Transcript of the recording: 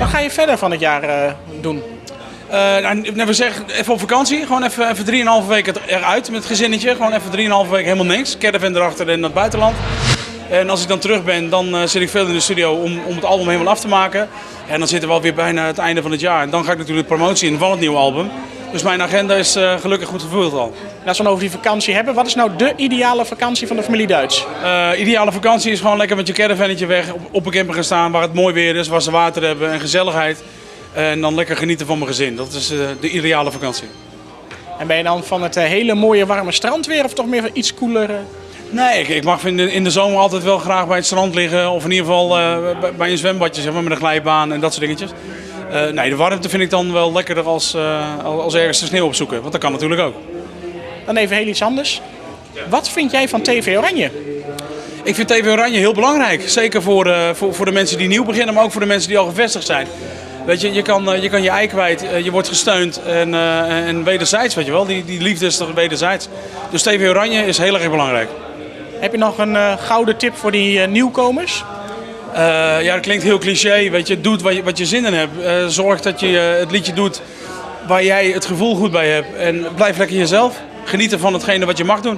ga je verder van het jaar doen? We zeggen even op vakantie. Gewoon even 3,5 weken eruit met het gezinnetje. Gewoon even 3,5 weken helemaal niks. Caravan erachter en naar het buitenland. En als ik dan terug ben, dan zit ik veel in de studio om het album helemaal af te maken. En dan zitten we alweer bijna het einde van het jaar. En dan ga ik natuurlijk de promotie in van het nieuwe album. Dus mijn agenda is gelukkig goed gevuld al. En als we het over die vakantie hebben, wat is nou de ideale vakantie van de familie Duits? Ideale vakantie is gewoon lekker met je caravannetje weg op een camper gaan staan waar het mooi weer is, waar ze water hebben en gezelligheid. En dan lekker genieten van mijn gezin. Dat is de ideale vakantie. En ben je dan van het hele mooie warme strandweer of toch meer van iets koeler? Nee, ik mag in de zomer altijd wel graag bij het strand liggen. Of in ieder geval bij een zwembadje, zeg maar, met een glijbaan en dat soort dingetjes. Nee, de warmte vind ik dan wel lekkerder als ergens de sneeuw opzoeken. Want dat kan natuurlijk ook. Dan even heel iets anders. Wat vind jij van TV Oranje? Ik vind TV Oranje heel belangrijk. Zeker voor de mensen die nieuw beginnen, maar ook voor de mensen die al gevestigd zijn. Weet je, je kan je ei kwijt, je wordt gesteund en wederzijds, weet je wel. Die liefde is toch wederzijds. Dus TV Oranje is heel erg belangrijk. Heb je nog een gouden tip voor die nieuwkomers? Ja, dat klinkt heel cliché. Weet je, doe wat je zin in hebt. Zorg dat je het liedje doet waar jij het gevoel goed bij hebt. En blijf lekker jezelf. Genieten van hetgene wat je mag doen.